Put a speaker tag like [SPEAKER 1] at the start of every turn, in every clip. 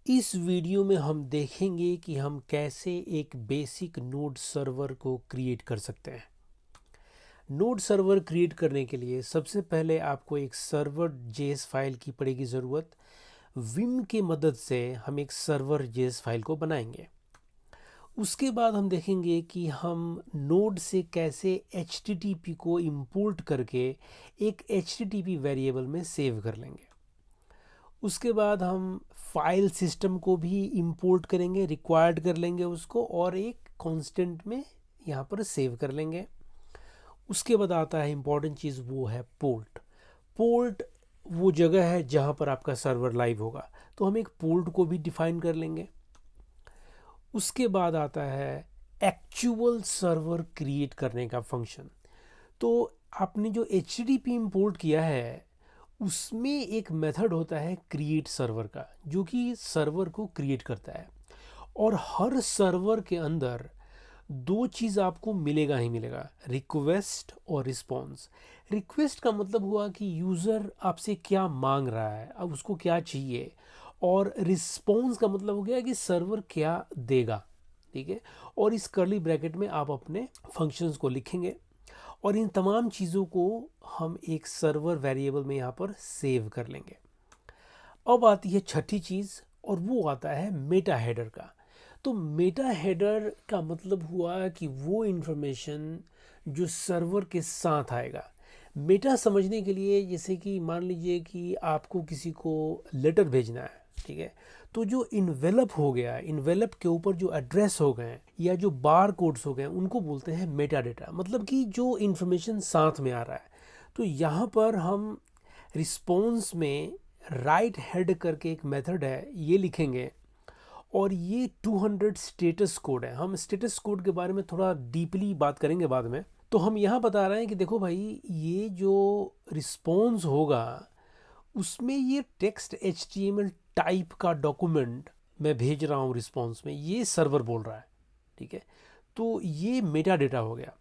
[SPEAKER 1] इस वीडियो में हम देखेंगे कि हम कैसे एक बेसिक नोड सर्वर को क्रिएट कर सकते हैं। नोड सर्वर क्रिएट करने के लिए सबसे पहले आपको एक सर्वर जेएस फाइल की पड़ेगी ज़रूरत। विम की मदद से हम एक सर्वर जेएस फाइल को बनाएंगे। उसके बाद हम देखेंगे कि हम नोड से कैसे HTTP को इंपोर्ट करके एक HTTP वेरिएबल में सेव कर लेंगे। उसके बाद हम फाइल सिस्टम को भी इंपोर्ट करेंगे, रिक्वायर्ड कर लेंगे उसको और एक कांस्टेंट में यहाँ पर सेव कर लेंगे। उसके बाद आता है इम्पॉर्टेंट चीज़, वो है पोर्ट। पोर्ट वो जगह है जहाँ पर आपका सर्वर लाइव होगा, तो हम एक पोर्ट को भी डिफाइन कर लेंगे। उसके बाद आता है एक्चुअल सर्वर क्रिएट करने का फंक्शन। तो आपने जो HTTP इंपोर्ट किया है उसमें एक मेथड होता है क्रिएट सर्वर का, जो कि सर्वर को क्रिएट करता है। और हर सर्वर के अंदर दो चीज़ आपको मिलेगा ही मिलेगा, रिक्वेस्ट और रिस्पॉन्स। रिक्वेस्ट का मतलब हुआ कि यूज़र आपसे क्या मांग रहा है, अब उसको क्या चाहिए। और रिस्पॉन्स का मतलब हो गया कि सर्वर क्या देगा। ठीक है। और इस कर्ली ब्रैकेट में आप अपने फंक्शंस को लिखेंगे और इन तमाम चीज़ों को हम एक सर्वर वेरिएबल में यहाँ पर सेव कर लेंगे। अब आती है छठी चीज़ और वो आता है मेटा हेडर का। तो मेटा हेडर का मतलब हुआ कि वो इन्फॉर्मेशन जो सर्वर के साथ आएगा। मेटा समझने के लिए जैसे कि मान लीजिए कि आपको किसी को लेटर भेजना है, ठीक है, तो जो इन्वेलप हो गया, इन्वेलप के ऊपर जो एड्रेस हो गए या जो बार कोड्स हो गए उनको बोलते हैं मेटा डेटा, मतलब कि जो इन्फॉर्मेशन साथ में आ रहा है। तो यहाँ पर हम रिस्पॉन्स में राइट हेड करके एक मेथड है, ये लिखेंगे और ये 200 स्टेटस कोड है। हम स्टेटस कोड के बारे में थोड़ा डीपली बात करेंगे बाद में। तो हम यहाँ बता रहे हैं कि देखो भाई, ये जो रिस्पॉन्स होगा उसमें ये टेक्स्ट HTML टाइप का डॉक्यूमेंट मैं भेज रहा हूँ रिस्पॉन्स में, ये सर्वर बोल रहा है। ठीक है। तो ये मेटा डेटा हो गया।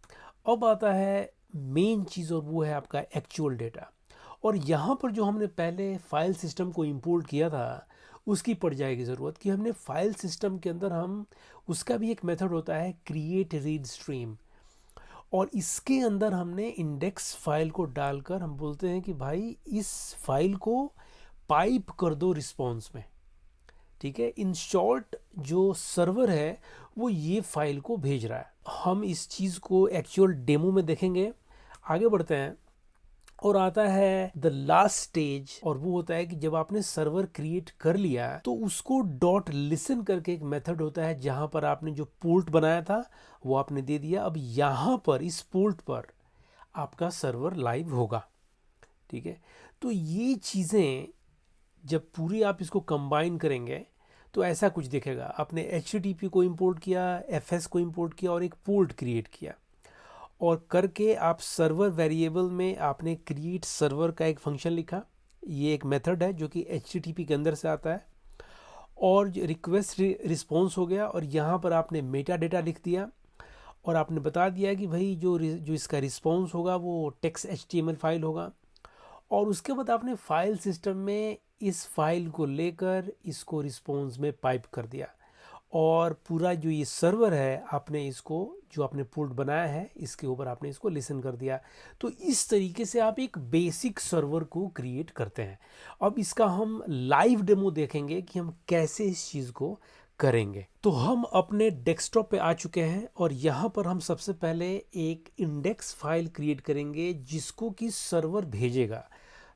[SPEAKER 1] अब आता है मेन चीज़ और वो है आपका एक्चुअल डेटा। और यहाँ पर जो हमने पहले फाइल सिस्टम को इंपोर्ट किया था उसकी पड़ जाएगी ज़रूरत कि हमने फाइल सिस्टम के अंदर हम उसका भी एक मेथड होता है क्रिएट रीड स्ट्रीम। और इसके अंदर हमने इंडेक्स फाइल को डालकर हम बोलते हैं कि भाई इस फाइल को पाइप कर दो रिस्पॉन्स में। ठीक है। इन शॉर्ट जो सर्वर है वो ये फाइल को भेज रहा है। हम इस चीज़ को एक्चुअल डेमो में देखेंगे। आगे बढ़ते हैं और आता है द लास्ट स्टेज, और वो होता है कि जब आपने सर्वर क्रिएट कर लिया तो उसको डॉट लिसन करके एक मेथड होता है जहां पर आपने जो पोर्ट बनाया था वो आपने दे दिया। अब यहां पर इस पोर्ट पर आपका सर्वर लाइव होगा। ठीक है। तो ये चीज़ें जब पूरी आप इसको कंबाइन करेंगे तो ऐसा कुछ दिखेगा। आपने HTTP को इंपोर्ट किया, FS को इंपोर्ट किया और एक पोर्ट क्रिएट किया और करके आप सर्वर वेरिएबल में आपने क्रिएट सर्वर का एक फंक्शन लिखा। ये एक मेथड है जो कि HTTP के अंदर से आता है। और रिक्वेस्ट रिस्पॉन्स हो गया और यहाँ पर आपने मेटा डेटा लिख दिया और आपने बता दिया कि भाई जो इसका रिस्पॉन्स होगा वो टेक्स्ट HTML फाइल होगा। और उसके बाद आपने फाइल सिस्टम में इस फाइल को लेकर इसको रिस्पॉन्स में पाइप कर दिया और पूरा जो ये सर्वर है आपने इसको, जो आपने पोर्ट बनाया है इसके ऊपर आपने इसको लिसन कर दिया। तो इस तरीके से आप एक बेसिक सर्वर को क्रिएट करते हैं। अब इसका हम लाइव डेमो देखेंगे कि हम कैसे इस चीज़ को करेंगे। तो हम अपने डेस्कटॉप पे आ चुके हैं और यहाँ पर हम सबसे पहले एक इंडेक्स फाइल क्रिएट करेंगे जिसको कि सर्वर भेजेगा।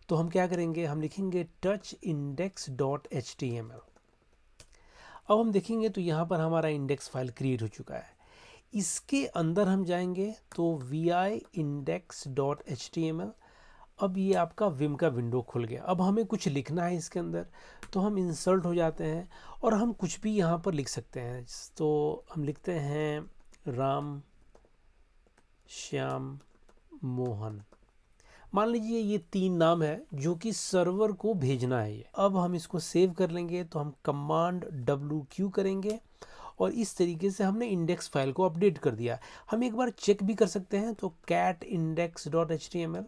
[SPEAKER 1] तो हम क्या करेंगे, हम लिखेंगे touch index.html। अब हम देखेंगे तो यहाँ पर हमारा इंडेक्स फाइल क्रिएट हो चुका है। इसके अंदर हम जाएंगे तो vi index.html। अब ये आपका विम का विंडो खुल गया। अब हमें कुछ लिखना है इसके अंदर, तो हम इंसर्ट हो जाते हैं और हम कुछ भी यहाँ पर लिख सकते हैं। तो हम लिखते हैं राम श्याम मोहन। मान लीजिए ये 3 नाम है जो कि सर्वर को भेजना है। ये अब हम इसको सेव कर लेंगे तो हम कमांड WQ करेंगे और इस तरीके से हमने इंडेक्स फाइल को अपडेट कर दिया। हम एक बार चेक भी कर सकते हैं तो cat index.html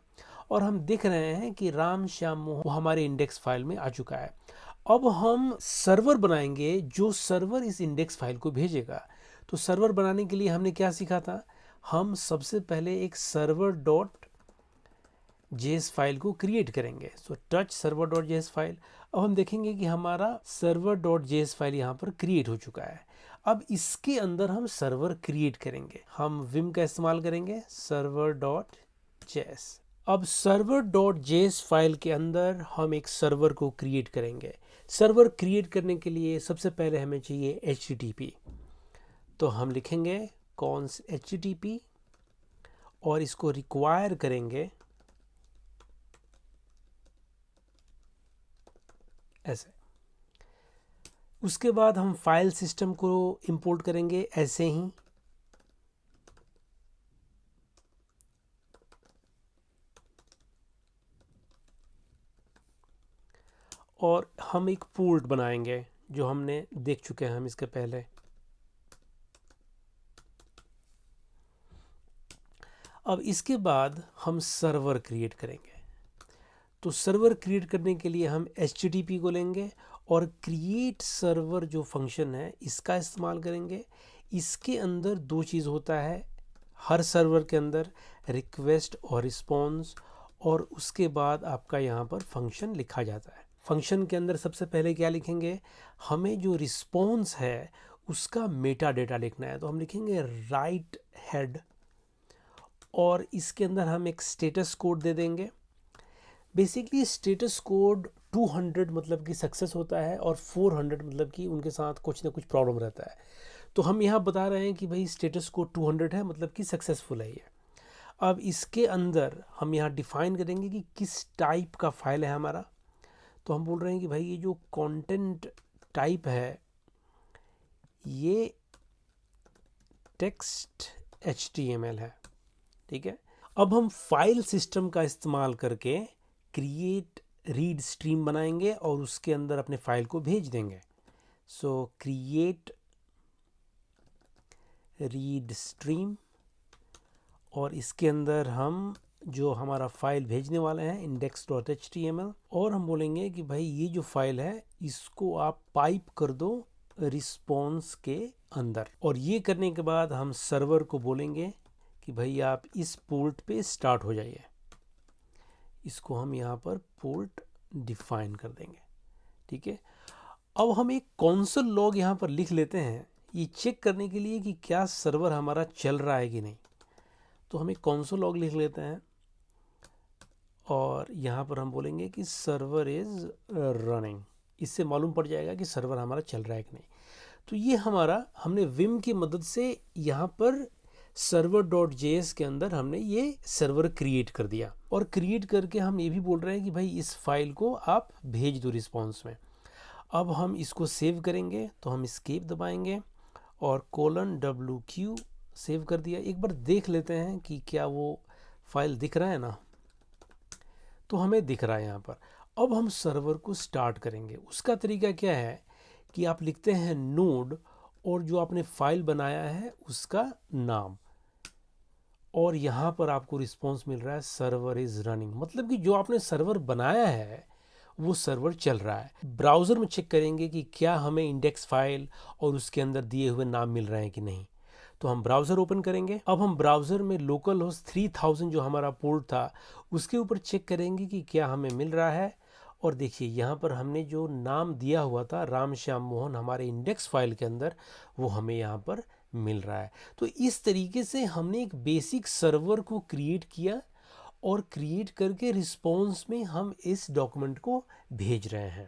[SPEAKER 1] और हम देख रहे हैं कि राम श्याम मोहन हमारे इंडेक्स फाइल में आ चुका है। अब हम सर्वर बनाएंगे जो सर्वर इस इंडेक्स फाइल को भेजेगा। तो सर्वर बनाने के लिए हमने क्या सीखा था, हम सबसे पहले एक सर्वर डॉट जेएस फाइल को क्रिएट करेंगे। सो touch server dot JS file. अब हम देखेंगे कि हमारा सर्वर डॉट जेएस फाइल यहाँ पर क्रिएट हो चुका है। अब इसके अंदर हम सर्वर क्रिएट करेंगे, हम विम का इस्तेमाल करेंगे, सर्वर डॉट जेएस। अब सर्वर डॉट जेएस फाइल के अंदर हम एक सर्वर को क्रिएट करेंगे। सर्वर क्रिएट करने के लिए सबसे पहले हमें चाहिए HTTP। तो हम लिखेंगे कॉन्स HTTP और इसको रिक्वायर करेंगे ऐसे। उसके बाद हम फाइल सिस्टम को इंपोर्ट करेंगे ऐसे ही। और हम एक पोर्ट बनाएंगे जो हमने देख चुके हैं हम इसके पहले। अब इसके बाद हम सर्वर क्रिएट करेंगे। तो सर्वर क्रिएट करने के लिए हम HTTP को लेंगे और क्रिएट सर्वर जो फंक्शन है इसका इस्तेमाल करेंगे। इसके अंदर दो चीज़ होता है हर सर्वर के अंदर, रिक्वेस्ट और रिस्पॉन्स, और उसके बाद आपका यहाँ पर फंक्शन लिखा जाता है। फंक्शन के अंदर सबसे पहले क्या लिखेंगे, हमें जो रिस्पॉन्स है उसका मेटा डेटा लिखना है। तो हम लिखेंगे राइट हेड और इसके अंदर हम एक स्टेटस कोड दे देंगे। बेसिकली स्टेटस कोड 200 मतलब कि सक्सेस होता है और 400 मतलब कि उनके साथ कुछ ना कुछ प्रॉब्लम रहता है। तो हम यहाँ बता रहे हैं कि भाई स्टेटस कोड 200 है मतलब कि सक्सेसफुल है ये। अब इसके अंदर हम यहाँ डिफाइन करेंगे कि किस टाइप का फाइल है हमारा। तो हम बोल रहे हैं कि भाई ये जो कंटेंट टाइप है ये टेक्स्ट HTML है, ठीक है। अब हम फाइल सिस्टम का इस्तेमाल करके क्रिएट रीड स्ट्रीम बनाएंगे और उसके अंदर अपने फाइल को भेज देंगे। सो क्रिएट रीड स्ट्रीम और इसके अंदर हम जो हमारा फाइल भेजने वाले हैं index.html, और हम बोलेंगे कि भाई ये जो फाइल है इसको आप पाइप कर दो रिस्पॉन्स के अंदर। और ये करने के बाद हम सर्वर को बोलेंगे कि भाई आप इस पोर्ट पे स्टार्ट हो जाइए। इसको हम यहाँ पर पोर्ट डिफाइन कर देंगे, ठीक है। अब हम एक कॉन्सोल लॉग यहाँ पर लिख लेते हैं ये चेक करने के लिए कि क्या सर्वर हमारा चल रहा है कि नहीं। तो हम एक कॉन्सोल लॉग लिख लेते हैं और यहाँ पर हम बोलेंगे कि सर्वर इज़ रनिंग। इससे मालूम पड़ जाएगा कि सर्वर हमारा चल रहा है कि नहीं। तो ये हमारा हमने विम की मदद से यहाँ पर सर्वर डॉट जेएस के अंदर हमने ये सर्वर क्रिएट कर दिया। और क्रिएट करके हम ये भी बोल रहे हैं कि भाई इस फाइल को आप भेज दो रिस्पॉन्स में। अब हम इसको सेव करेंगे तो हम एस्केप दबाएंगे और :WQ सेव कर दिया। एक बार देख लेते हैं कि क्या वो फाइल दिख रहा है ना। तो हमें दिख रहा है यहाँ पर। अब हम सर्वर को स्टार्ट करेंगे। उसका तरीका क्या है कि आप लिखते हैं नोड और जो आपने फाइल बनाया है उसका नाम, और यहाँ पर आपको रिस्पॉन्स मिल रहा है सर्वर इज़ रनिंग, मतलब कि जो आपने सर्वर बनाया है वो सर्वर चल रहा है। ब्राउज़र में चेक करेंगे कि क्या हमें इंडेक्स फाइल और उसके अंदर दिए हुए नाम मिल रहे हैं कि नहीं। तो हम ब्राउज़र ओपन करेंगे। अब हम ब्राउज़र में लोकल होस्ट 3000 जो हमारा पोर्ट था उसके ऊपर चेक करेंगे कि क्या हमें मिल रहा है। और देखिए यहाँ पर हमने जो नाम दिया हुआ था राम श्याम मोहन हमारे इंडेक्स फाइल के अंदर, वो हमें यहाँ पर मिल रहा है। तो इस तरीके से हमने एक बेसिक सर्वर को क्रिएट किया और क्रिएट करके रिस्पॉन्स में हम इस डॉक्यूमेंट को भेज रहे हैं।